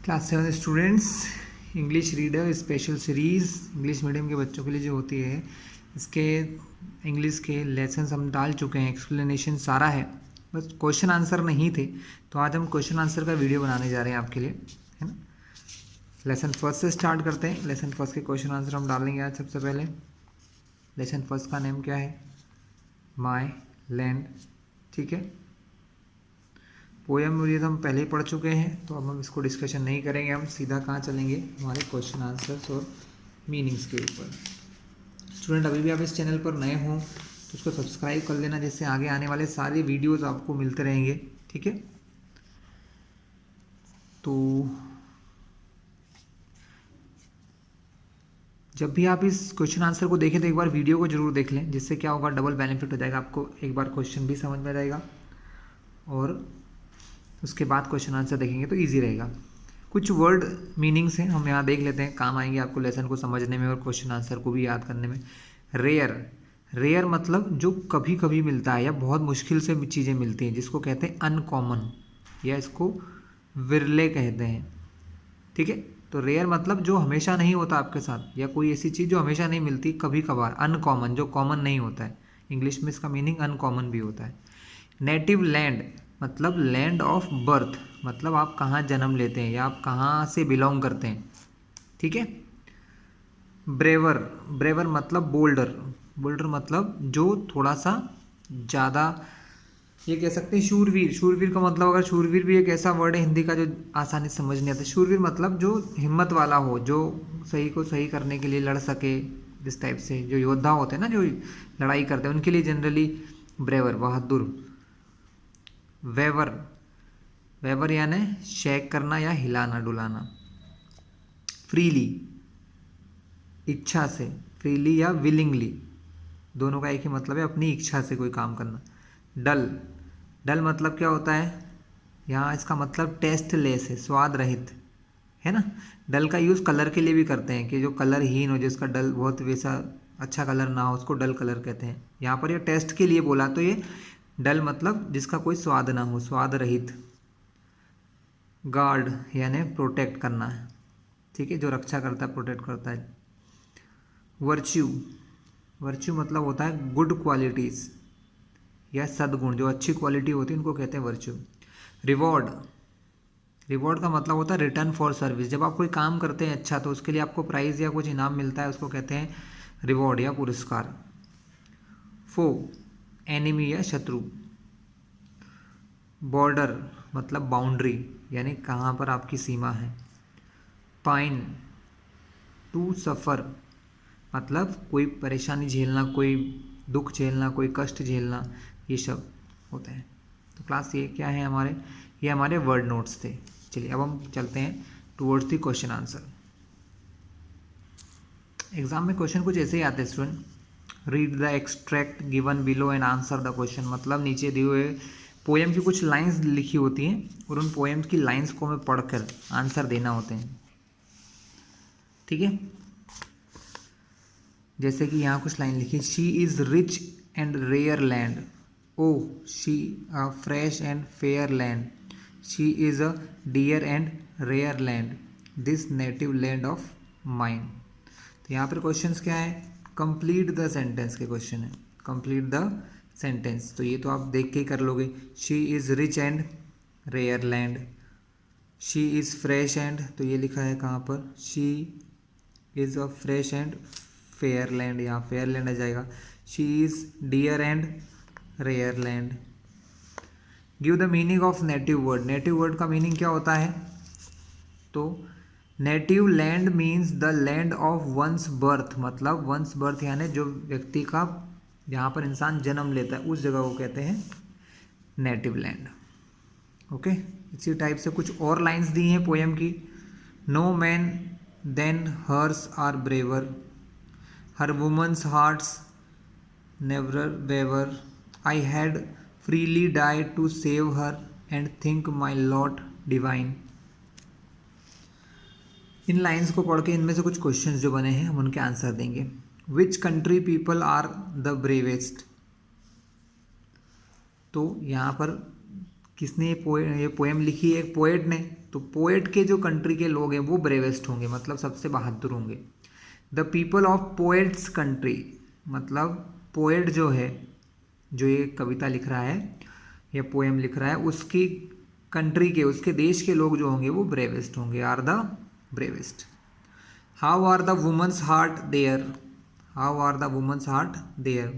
Class 7 students, English reader special series English medium के बच्चों के लिए जो होती है, इसके इंग्लिश के लेसन हम डाल चुके हैं, एक्सप्लेनेशन सारा है, बस क्वेश्चन आंसर नहीं थे। तो आज हम क्वेश्चन आंसर का वीडियो बनाने जा रहे हैं आपके लिए, है ना। लेसन फर्स्ट से स्टार्ट करते हैं। लेसन फर्स्ट के क्वेश्चन आंसर हम डालेंगे आज। सबसे पहले लेसन फर्स्ट का नेम क्या है? माई लैंड। ठीक है, पोएम और ये तो हम पहले ही पढ़ चुके हैं, तो अब हम इसको डिस्कशन नहीं करेंगे। हम सीधा कहाँ चलेंगे? हमारे क्वेश्चन आंसर्स और मीनिंग्स के ऊपर। स्टूडेंट, अभी भी आप इस चैनल पर नए हों तो उसको सब्सक्राइब कर लेना, जिससे आगे आने वाले सारे वीडियोस आपको मिलते रहेंगे। ठीक है, तो जब भी आप इस क्वेश्चन आंसर को देखें तो एक बार वीडियो को जरूर देख लें, जिससे क्या होगा, डबल बेनिफिट हो जाएगा। आपको एक बार क्वेश्चन भी समझ में आ जाएगा और उसके बाद क्वेश्चन आंसर देखेंगे तो ईजी रहेगा। कुछ वर्ड मीनिंग्स हैं, हम यहाँ देख लेते हैं, काम आएंगे आपको लेसन को समझने में और क्वेश्चन आंसर को भी याद करने में। रेयर, रेयर मतलब जो कभी कभी मिलता है या बहुत मुश्किल से चीज़ें मिलती हैं, जिसको कहते हैं अनकॉमन, या इसको विरले कहते हैं। ठीक है, तो रेयर मतलब जो हमेशा नहीं होता आपके साथ, या कोई ऐसी चीज़ जो हमेशा नहीं मिलती, कभी कभार। अनकॉमन जो कॉमन नहीं होता है, इंग्लिश में इसका मीनिंग अनकॉमन भी होता है। नेटिव लैंड मतलब लैंड ऑफ बर्थ, मतलब आप कहाँ जन्म लेते हैं या आप कहाँ से बिलोंग करते हैं। ठीक है। ब्रेवर, ब्रेवर मतलब बोल्डर, बोल्डर मतलब जो थोड़ा सा ज़्यादा, ये कह सकते हैं शूरवीर। शूरवीर का मतलब, अगर शूरवीर भी एक ऐसा वर्ड है हिंदी का जो आसानी से समझ नहीं आता। शूरवीर मतलब जो हिम्मत वाला हो, जो सही को सही करने के लिए लड़ सके, जिस टाइप से जो योद्धा होते हैं ना, जो लड़ाई करते हैं, उनके लिए जनरली ब्रेवर, बहादुर। वेवर, वेवर यानी शेक करना या हिलाना डुलाना। फ्रीली, इच्छा से, फ्रीली या विलिंगली, दोनों का एक ही मतलब है, अपनी इच्छा से कोई काम करना। डल, डल मतलब क्या होता है? यहाँ इसका मतलब टेस्टलेस है, स्वाद रहित, है ना। डल का यूज़ कलर के लिए भी करते हैं, कि जो कलरहीन हो, जिसका डल बहुत वैसा अच्छा कलर ना हो, उसको डल कलर कहते हैं। यहाँ पर ये टेस्ट के लिए बोला, तो ये डल मतलब जिसका कोई स्वाद ना हो, स्वाद रहित। गार्ड यानी प्रोटेक्ट करना है। ठीक है, जो रक्षा करता है, प्रोटेक्ट करता है। वर्च्यू, वर्च्यू मतलब होता है गुड क्वालिटीज़ या सद्गुण, जो अच्छी क्वालिटी होती है उनको कहते हैं वर्च्यू। रिवॉर्ड, रिवॉर्ड का मतलब होता है रिटर्न फॉर सर्विस। जब आप कोई काम करते हैं अच्छा, तो उसके लिए आपको प्राइज़ या कुछ इनाम मिलता है, उसको कहते हैं रिवॉर्ड या पुरस्कार। फो, एनिमी या शत्रु। बॉर्डर मतलब बाउंड्री, यानी कहाँ पर आपकी सीमा है। पाइन, टू सफ़र मतलब कोई परेशानी झेलना, कोई दुख झेलना, कोई कष्ट झेलना, ये सब होता है। तो क्लास ये क्या है हमारे, ये हमारे वर्ड नोट्स थे। चलिए अब हम चलते हैं towards the question answer. Exam में क्वेश्चन कुछ ऐसे ही आते हैं student. Read the extract given below and answer the question, मतलब नीचे दिए हुए पोएम की कुछ लाइंस लिखी होती हैं और उन पोएम्स की लाइंस को हमें पढ़कर आंसर देना होते हैं। ठीक है, जैसे कि यहाँ कुछ लाइन लिखी, she is rich and rare land, oh she a fresh and fair land, she is a dear and rare land, this native land of mine. तो यहाँ पर क्वेश्चंस क्या है? कंप्लीट द सेंटेंस के क्वेश्चन है, complete the sentence. तो ये तो आप देख के ही कर लोगे। She is rich and rare land, she is fresh and, तो ये लिखा है कहाँ पर? She is a fresh and fair land, यहाँ फेयर लैंड आ जाएगा। She is dear and rare land. Give the meaning of native word, native word का मीनिंग क्या होता है? तो native land means the land of one's birth, मतलब one's birth यानी जो व्यक्ति का, जहाँ पर इंसान जन्म लेता है, उस जगह को कहते हैं नेटिव लैंड। ओके, इसी टाइप से कुछ और लाइंस दी हैं पोएम की। No man than hers are braver, her women's hearts never waver, I had freely died to save her and think my lot divine. इन लाइंस को पढ़ के इनमें से कुछ क्वेश्चंस जो बने हैं हम उनके आंसर देंगे। Which country people are the bravest, तो यहाँ पर किसने ये पोएम लिखी है? एक पोएट ने, तो पोएट के जो कंट्री के लोग हैं वो ब्रेवेस्ट होंगे, मतलब सबसे बहादुर होंगे। The people of poets country, मतलब पोएट जो है, जो ये कविता लिख रहा है या पोएम लिख रहा है, उसकी कंट्री के, उसके देश के लोग जो होंगे वो ब्रेवेस्ट होंगे, are the bravest. How are the women's heart there, how are the women's heart there,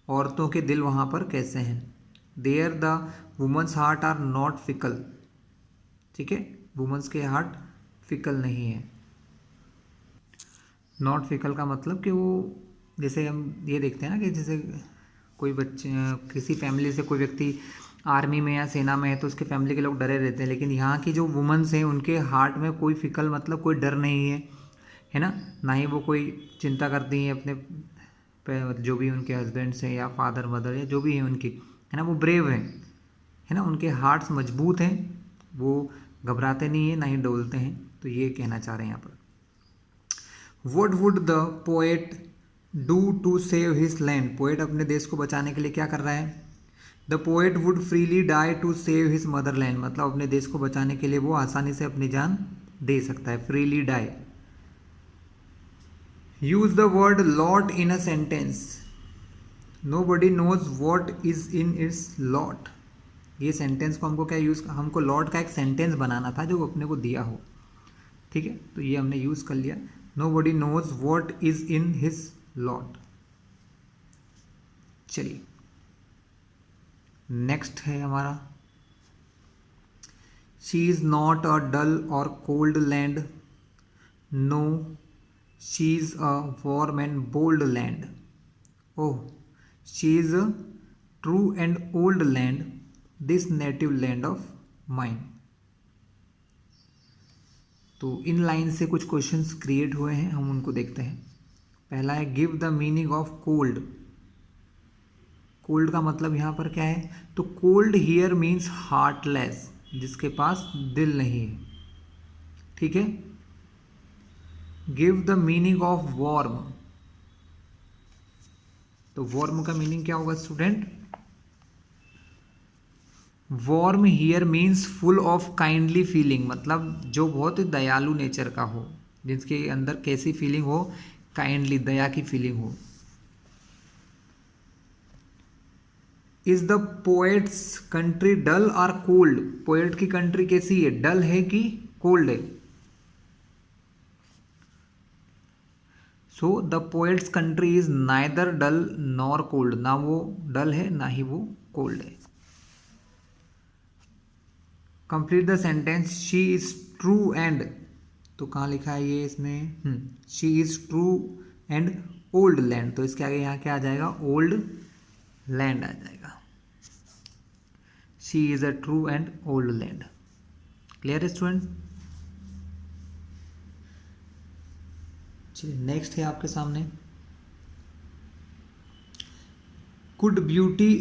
औरतों के दिल वहाँ पर कैसे हैं। There the women's heart are not fickle, ठीक है, वुमेन्स के हार्ट फिकल नहीं है। नॉट फिकल का मतलब कि वो, जैसे हम ये देखते हैं ना कि जैसे कोई बच्चे, किसी फैमिली से कोई व्यक्ति आर्मी में या सेना में है तो उसके फैमिली के लोग डरे रहते हैं, लेकिन यहाँ की जो वुमेन्स हैं उनके हार्ट में कोई फिकल, मतलब कोई डर नहीं है ना, ना ही वो कोई चिंता करती हैं अपने जो भी उनके हस्बैंड्स हैं या फादर मदर या जो भी हैं उनकी, है ना, वो ब्रेव हैं, है ना, उनके हार्ट्स मजबूत हैं, वो घबराते नहीं हैं ना ही डोलते हैं। तो ये कहना चाह रहे हैं यहाँ पर। What would the poet do to save his land? Poet अपने देश को बचाने के लिए क्या कर रहा है। The poet would freely die to save his motherland, मतलब अपने देश को बचाने के लिए वो आसानी से अपनी जान दे सकता है, freely die। Use the word lot in a sentence. Nobody knows what is in its lot. ये सेंटेंस को हमको क्या यूज़, हमको लॉट का एक सेंटेंस बनाना था जो अपने को दिया हो, ठीक है, तो ये हमने यूज़ कर लिया। Nobody knows what is in his lot। चलिए नेक्स्ट है हमारा, She is not a dull or cold land, no, she is a warm and bold land। Oh, she is a true and old land, this native land of mine। तो in line से कुछ questions create हुए हैं, हम उनको देखते हैं। पहला है give the meaning of cold. Cold का मतलब यहाँ पर क्या है, तो कोल्ड हियर मीन्स हार्टलेस, जिसके पास दिल नहीं है, ठीक है। Give the meaning of warm, तो वॉर्म का मीनिंग क्या होगा student. Warm here means full of kindly feeling, मतलब जो बहुत ही दयालु नेचर का हो, जिसके अंदर कैसी फीलिंग हो, काइंडली, दया की फीलिंग हो। Is the poet's country dull or cold, poet की कंट्री कैसी है, डल है कि कोल्ड है। So the poet's country is neither dull nor cold, ना वो डल है ना ही वो कोल्ड है। Complete the sentence, she is true and, तो कहाँ लिखा है ये इसमें, she is true and old land, तो इसके आगे यहाँ क्या आ जाएगा, ओल्ड लैंड आ जाएगा। She is a true and old land. Clear है स्टूडेंट। चलिए नेक्स्ट है आपके सामने, could beauty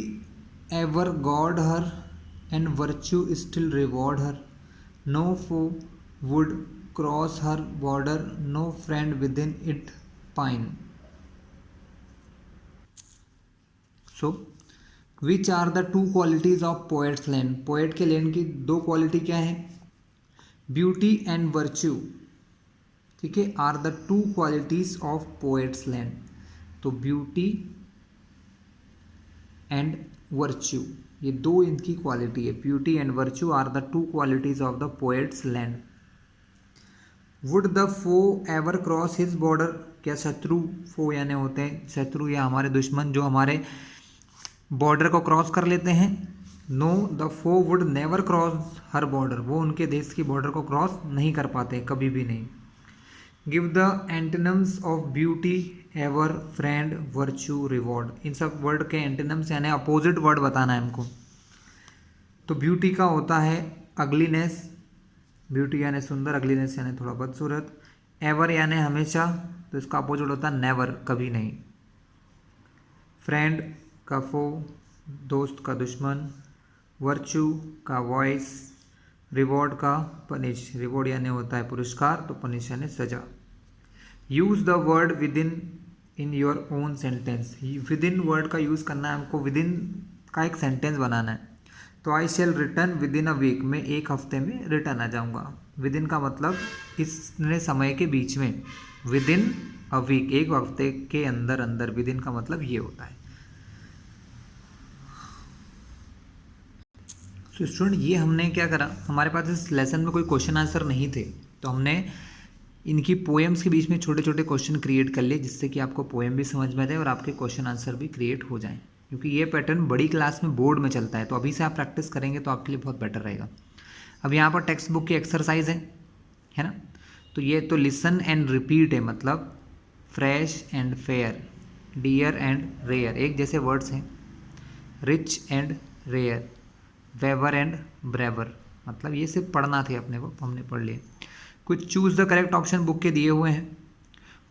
ever God her and virtue still reward her, no foe would cross her border, no friend within it pine। So which are the two qualities of poet's land, poet के land की दो quality क्या है, beauty and virtue, ठीक है, are the two qualities of poet's land. तो beauty and virtue, ये दो इनकी क्वालिटी है, beauty and virtue are the two qualities of the poet's land. Would the foe ever cross his border, क्या शत्रु, फो यानी होते हैं शत्रु या हमारे दुश्मन जो हमारे बॉर्डर को क्रॉस कर लेते हैं। No, the foe would never cross her border, वो उनके देश की बॉर्डर को क्रॉस नहीं कर पाते, कभी भी नहीं। Give the antonyms of beauty ever, friend, virtue, reward, इन सब वर्ड के एंटोनिम्स यानी अपोजिट वर्ड बताना है हमको। तो ब्यूटी का होता है अगलीनेस, ब्यूटी यानी सुंदर, अगलीनेस यानी थोड़ा बदसूरत, एवर यानी हमेशा, तो इसका अपोजिट होता है नेवर, कभी नहीं। फ्रेंड का फो, दोस्त का दुश्मन, वर्च्यू का वॉइस, रिवॉर्ड का पनिश, रिवॉर्ड यानी होता है पुरस्कार, तो पनिश यानी सजा। Use the word with in your own sentence, with in word का यूज़ करना है हमको, विद इन का एक सेंटेंस बनाना है। तो I shall return within a week, मैं एक हफ्ते में रिटर्न आ जाऊँगा। विद इन का मतलब इतने समय के बीच में, विद इन अ वीक एक हफ्ते के अंदर अंदर, विद इन का मतलब ये होता है। तो स्टूडेंट ये हमने क्या करा, हमारे पास इस लेसन में कोई क्वेश्चन आंसर नहीं थे, तो हमने इनकी पोएम्स के बीच में छोटे छोटे क्वेश्चन क्रिएट कर लिए, जिससे कि आपको पोएम भी समझ में आ जाए और आपके क्वेश्चन आंसर भी क्रिएट हो जाएं, क्योंकि ये पैटर्न बड़ी क्लास में बोर्ड में चलता है। तो अभी से आप प्रैक्टिस करेंगे तो आपके लिए बहुत बेटर रहेगा। अब यहाँ पर टेक्स्ट बुक की एक्सरसाइज है ना। तो ये तो लिसन एंड रिपीट है, मतलब fresh and fair, dear and rare एक जैसे वर्ड्स हैं। Rich and rare, waver and braver, मतलब ये सिर्फ पढ़ना थे अपने को, हमने पढ़ लिए। कुछ choose the correct option book के दिए हुए हैं।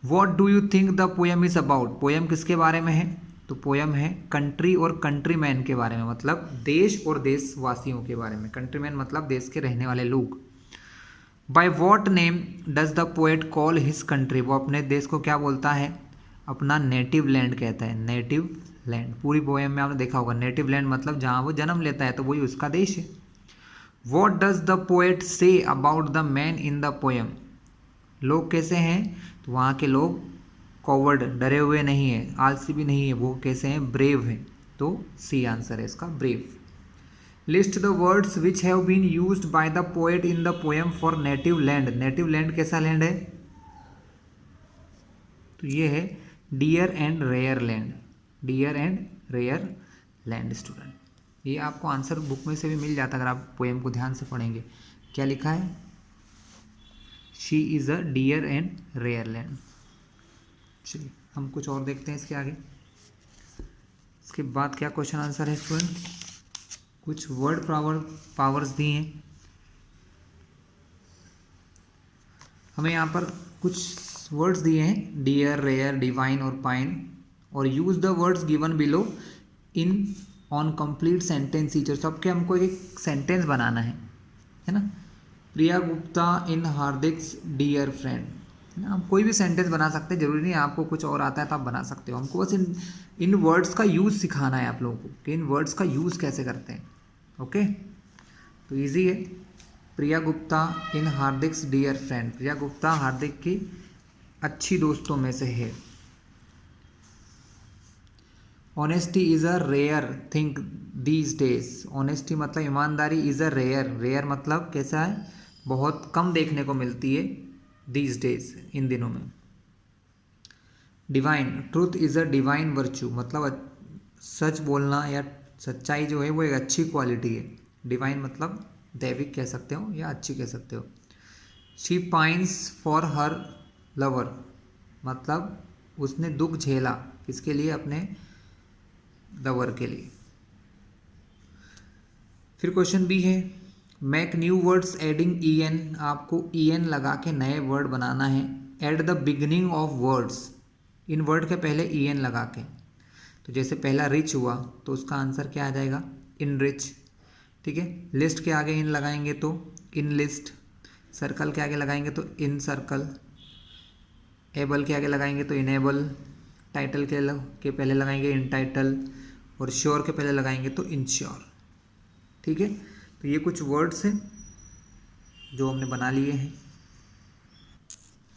What do you think the poem is about, poem किसके बारे में है, तो पोएम है कंट्री और कंट्री मैन के बारे में, मतलब देश और देशवासियों के बारे में। कंट्री मैन मतलब देश के रहने वाले लोग। By what name does the poet call his country, वो अपने देश को क्या बोलता है, अपना नेटिव लैंड कहता है, नेटिव लैंड। पूरी पोएम में आपने देखा होगा नेटिव लैंड मतलब जहाँ वो जन्म लेता है, तो वही उसका देश है। What does the poet say about the man in the poem, लोग कैसे हैं, तो वहाँ के लोग कॉवर्ड, डरे हुए नहीं है, आलसी भी नहीं है, वो कैसे हैं, ब्रेव हैं। तो सी आंसर है इसका, brave. List the words which have been used by the poet in the poem for native land, native land कैसा लैंड है, तो ये है dear and rare land, dear and rare land. Student ये आपको आंसर बुक में से भी मिल जाता है अगर आप पोएम को ध्यान से पढ़ेंगे। क्या लिखा है, she is a dear and rare land. चलिए हम कुछ और देखते हैं इसके आगे। इसके बाद क्या क्वेश्चन आंसर है स्टूडेंट, कुछ वर्ड पावर्स दिए हैं हमें। यहाँ पर कुछ वर्ड्स दिए हैं, डियर, रेयर, डिवाइन और पाइन, और use the words given below in on complete sentence each. सबके हमको एक सेंटेंस बनाना है ना। प्रिया Gupta in Hardik's dear friend, है ना। हम कोई भी सेंटेंस बना सकते हैं, जरूरी नहीं आपको कुछ और आता है तो आप बना सकते हो। हमको बस इन वर्ड्स का यूज़ सिखाना है आप लोगों को कि इन वर्ड्स का यूज़ कैसे करते हैं। ओके, तो इजी है। Priya Gupta in Hardik's dear friend, Priya Gupta Hardik की अच्छी दोस्तों में से है। Honesty is a rare thing these days, honesty मतलब ईमानदारी, इज़ अ रेयर, रेयर मतलब कैसा है, बहुत कम देखने को मिलती है, दीज डेज इन दिनों में। Divine, truth is a divine virtue, मतलब सच बोलना या सच्चाई जो है वो एक अच्छी क्वालिटी है। डिवाइन मतलब दैविक कह सकते हो या अच्छी कह सकते हो। She pines for her lover, मतलब उसने दुख झेला किसके लिए, अपने लवर के लिए। फिर क्वेश्चन बी है, make new words adding E N, आपको ई एन लगा के नए वर्ड बनाना है। Add the beginning of words, इन वर्ड के पहले ई एन लगा के। तो जैसे पहला रिच हुआ तो उसका आंसर क्या आ जाएगा, इन रिच, ठीक है। लिस्ट के आगे इन लगाएंगे तो इन लिस्ट, सर्कल के आगे लगाएंगे तो इन सर्कल, एबल के आगे लगाएंगे तो इनेबल, टाइटल के पहले लगाएंगे इन टाइटल, और श्योर के पहले लगाएंगे तो इन श्योर, ठीक है। तो ये कुछ वर्ड्स हैं जो हमने बना लिए हैं।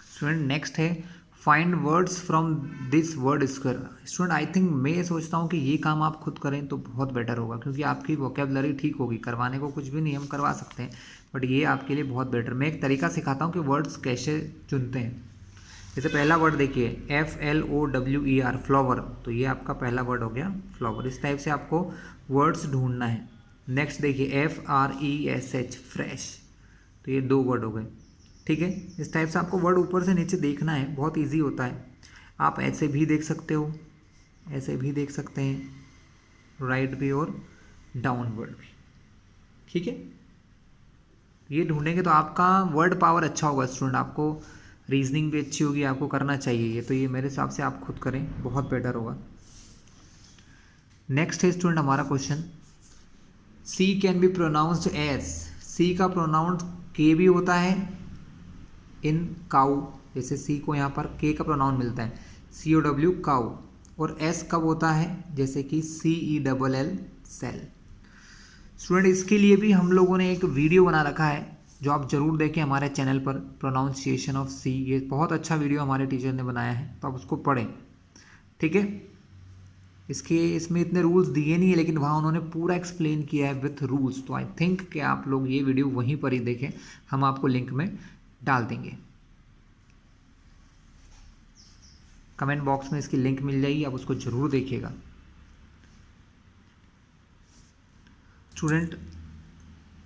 स्टूडेंट नेक्स्ट है find words from this word square. Student I think मैं सोचता हूँ कि ये काम आप खुद करें तो बहुत बेटर होगा, क्योंकि आपकी वोकेबलरी ठीक होगी। करवाने को कुछ भी नहीं, हम करवा सकते हैं, बट ये आपके लिए बहुत बेटर। मैं एक तरीका सिखाता हूँ कि वर्ड्स कैसे चुनते हैं। जैसे पहला वर्ड देखिए FLOWER, फ्लावर, तो ये आपका पहला वर्ड हो गया फ्लावर। इस टाइप से आपको वर्ड्स ढूंढना है। नेक्स्ट देखिए FRESH, फ्रेश, तो ये 2 वर्ड हो गए, ठीक है। इस टाइप से आपको वर्ड ऊपर से नीचे देखना है, बहुत इजी होता है। आप ऐसे भी देख सकते हो, ऐसे भी देख सकते हैं, राइट भी और डाउनवर्ड भी, ठीक है। ये ढूंढेंगे तो आपका वर्ड पावर अच्छा होगा स्टूडेंट, आपको रीजनिंग भी अच्छी होगी, आपको करना चाहिए ये। तो ये मेरे हिसाब से आप खुद करें, बहुत बेटर होगा। नेक्स्ट है स्टूडेंट हमारा question, C can be pronounced as, C का प्रोनाउंस के भी होता है इन काउ, जैसे सी को यहाँ पर के का प्रोनाउन मिलता है COW काउ, और एस कब होता है, जैसे कि CELL सेल। स्टूडेंट इसके लिए भी हम लोगों ने एक वीडियो बना रखा है जो आप ज़रूर देखें हमारे चैनल पर, प्रोनाउंसिएशन ऑफ सी। ये बहुत अच्छा वीडियो हमारे टीचर ने बनाया है, तो आप उसको पढ़ें, ठीक है। इसमें इतने रूल्स दिए नहीं है, लेकिन वहाँ उन्होंने पूरा एक्सप्लेन किया है विथ रूल्स। तो आई थिंक कि आप लोग ये वीडियो वहीं पर ही देखें, हम आपको लिंक में डाल देंगे, कमेंट बॉक्स में इसकी लिंक मिल जाएगी, आप उसको ज़रूर देखिएगा। स्टूडेंट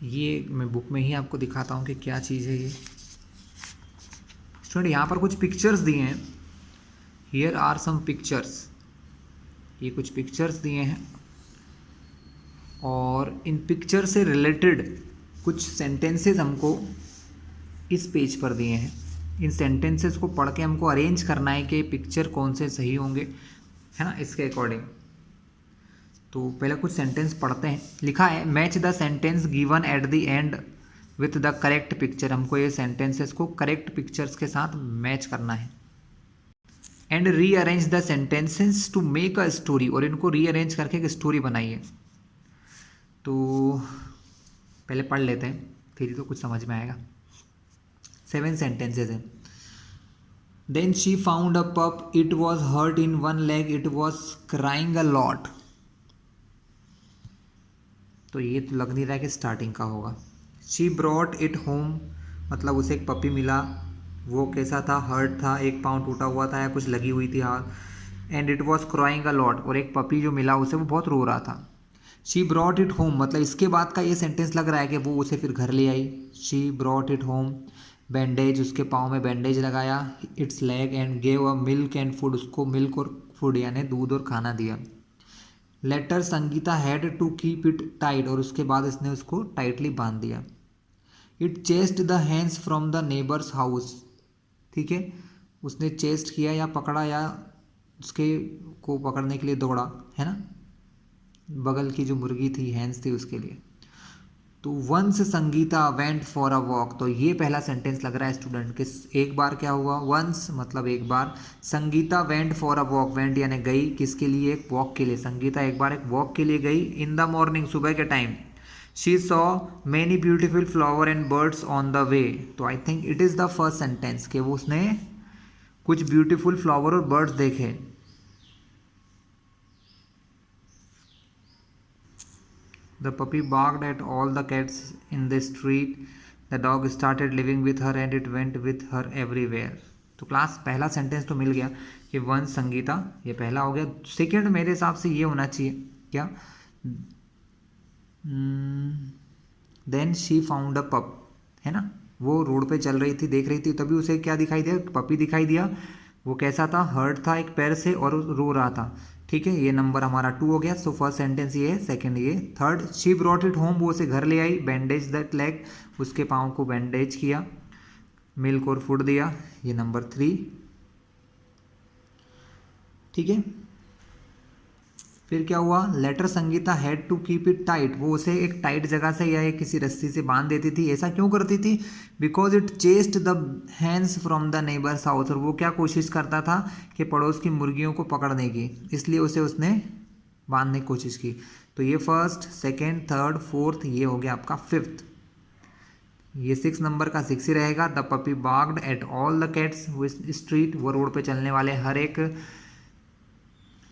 ये मैं बुक में ही आपको दिखाता हूँ कि क्या चीज़ है ये। स्टूडेंट यहाँ पर कुछ पिक्चर्स दिए हैं, हियर आर सम पिक्चर्स, ये कुछ पिक्चर्स दिए हैं और इन पिक्चर से रिलेटेड कुछ सेंटेंसेस हमको इस पेज पर दिए हैं। इन सेंटेंसेस को पढ़ के हमको अरेंज करना है कि पिक्चर कौन से सही होंगे, है ना, इसके अकॉर्डिंग। तो पहले कुछ सेंटेंस पढ़ते हैं। लिखा है match the sentence given at the end with the correct picture. हमको ये सेंटेंसेस को करेक्ट पिक्चर्स के साथ मैच करना है। And rearrange the sentences to make a story, और इनको रीअरेंज करके एक स्टोरी बनाइए। तो पहले पढ़ लेते हैं, फिर ही तो कुछ समझ में आएगा। 7 सेंटेंसेस हैं। Then she found a pup, it was hurt in one leg, it was crying a lot. तो ये तो लग नहीं रहा है कि स्टार्टिंग का होगा। शी ब्रॉट इट होम, मतलब उसे एक पपी मिला, वो कैसा था, हर्ट था, एक पाँव टूटा हुआ था या कुछ लगी हुई थी हाथ। And it was crying a lot, और एक पपी जो मिला उसे वो बहुत रो रहा था। शी ब्रॉट इट होम, मतलब इसके बाद का ये सेंटेंस लग रहा है कि वो उसे फिर घर ले आई। She brought it home, bandage, उसके पाँव में बैंडेज लगाया। Its leg and gave a milk and food, उसको मिल्क और फूड यानी दूध और खाना दिया। Later Sangeeta had to keep it tight, और उसके बाद इसने उसको टाइटली बांध दिया। It chased the hands from the neighbours house, ठीक है, उसने चेस्ट किया या पकड़ा या उसके को पकड़ने के लिए दौड़ा, है ना, बगल की जो मुर्गी थी, हैंड्स थी, उसके लिए। तो once Sangeeta went for a walk, तो ये पहला सेंटेंस लग रहा है स्टूडेंट के एक बार क्या हुआ, वंस मतलब एक बार, Sangeeta went for a walk, went यानी गई, किसके लिए, एक वॉक के लिए। संगीता एक बार एक वॉक के लिए गई। इन द मॉर्निंग, सुबह के time. She saw many beautiful flower and birds on the way, तो I think it is the first sentence कि वो उसने कुछ ब्यूटीफुल फ्लावर और बर्ड्स देखे। The puppy barked at all the cats in the street. The dog started living with her and it went with her everywhere. तो class पहला sentence तो मिल गया कि वन संगीता, ये पहला हो गया। सेकंड मेरे हिसाब से ये होना चाहिए क्या, देन शी फाउंड अ पप, है ना, वो रोड पे चल रही थी, देख रही थी, तभी उसे क्या दिखाई दिया, पपी दिखाई दिया। वो कैसा था, हर्ट था एक पैर से और रो रहा था, ठीक है। ये नंबर हमारा 2 हो गया। सो फर्स्ट सेंटेंस ये है, सेकंड ये। Third, she brought it home, वो उसे घर ले आई। बैंडेज दैट लेग, उसके पाँव को बैंडेज किया। मिल्क और फूड दिया, ये नंबर 3, ठीक है। फिर क्या हुआ, later Sangeeta had to keep it tight, वो उसे एक टाइट जगह से या एक किसी रस्सी से बांध देती थी। ऐसा क्यों करती थी, because it chased the hands from the neighbours house, और वो क्या कोशिश करता था कि पड़ोस की मुर्गियों को पकड़ने की, इसलिए उसने बांधने की कोशिश की। तो ये फर्स्ट, सेकेंड, थर्ड, फोर्थ, ये हो गया आपका फिफ्थ। ये 6 नंबर का 6 ही रहेगा। The puppy barked at all the cats street, वो रोड पे चलने वाले हर एक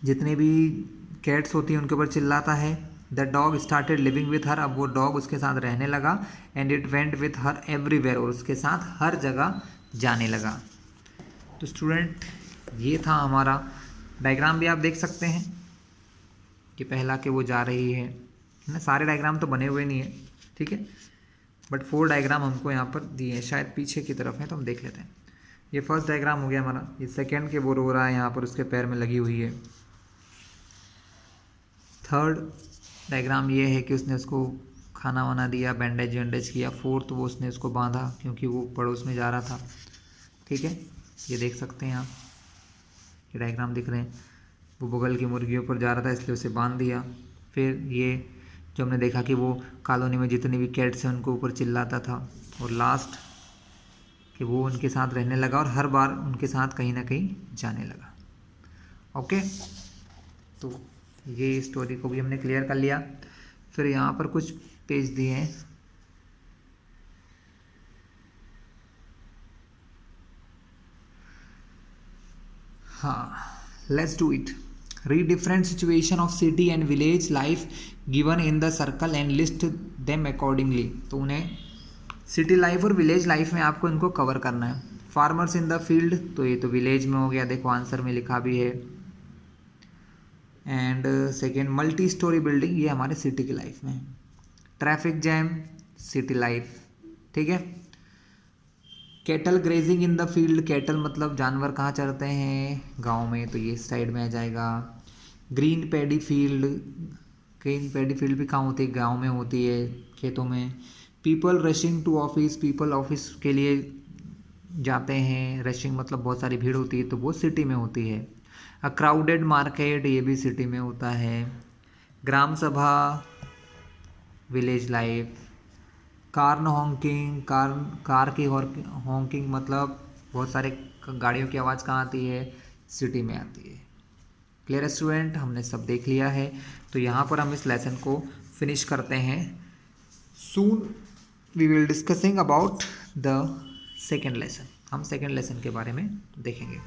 जितने भी कैट्स होती हैं उनके ऊपर चिल्लाता है। The dog started living with her, अब वो डॉग उसके साथ रहने लगा। And it went with her everywhere, और उसके साथ हर जगह जाने लगा। तो स्टूडेंट ये था हमारा डायग्राम, भी आप देख सकते हैं कि पहला कि वो जा रही है ना, सारे डायग्राम तो बने हुए नहीं है, ठीक है, बट 4 डायग्राम हमको यहाँ पर दिए हैं, शायद पीछे की तरफ है, तो हम देख लेते हैं। ये फर्स्ट डायग्राम हो गया हमारा। ये सेकेंड के वो रो रहा है, यहाँ पर उसके पैर में लगी हुई है। थर्ड डायग्राम ये है कि उसने उसको खाना वाना दिया, बैंडेज वैंडेज किया। फोर्थ, वो उसने उसको बांधा क्योंकि वो पड़ोस में जा रहा था, ठीक है, ये देख सकते हैं आप, ये डायग्राम दिख रहे हैं। वो बगल की मुर्गियों पर जा रहा था इसलिए उसे बांध दिया। फिर ये जो हमने देखा कि वो कॉलोनी में जितनी भी कैट्स हैं उनको ऊपर चिल्लाता था। और लास्ट कि वो उनके साथ रहने लगा और हर बार उनके साथ कहीं ना कहीं जाने लगा। ओके, तो ये स्टोरी को भी हमने क्लियर कर लिया। फिर यहाँ पर कुछ पेज दिए हैं। हाँ, let's do it. Read different situation of city and village life given in the circle and list them accordingly. तो उन्हें सिटी लाइफ और विलेज लाइफ में आपको इनको कवर करना है। फार्मर्स इन द फील्ड, तो ये तो विलेज में हो गया, देखो आंसर में लिखा भी है। And second, multi storey building, ये हमारे सिटी की लाइफ में है। ट्रैफिक जैम, सिटी लाइफ, ठीक है। Cattle grazing in the field, cattle मतलब जानवर कहाँ चरते हैं, गांव में, तो ये साइड में आ जाएगा। Green paddy field, green paddy field भी कहाँ होती है, गांव में होती है, खेतों में। People rushing to office, people office के लिए जाते हैं, रशिंग मतलब बहुत सारी भीड़ होती है, तो वो सिटी में होती है। अ क्राउडेड मार्केट, ये भी सिटी में होता है। ग्राम सभा, village life. Corn honking, car की हॉन्किंग मतलब बहुत सारे गाड़ियों की आवाज़ कहाँ आती है, सिटी में आती है। क्लियर स्टूडेंट, हमने सब देख लिया है, तो यहाँ पर हम इस लेसन को फिनिश करते हैं। Soon we will discussing about the second lesson, हम सेकेंड लेसन के बारे में देखेंगे।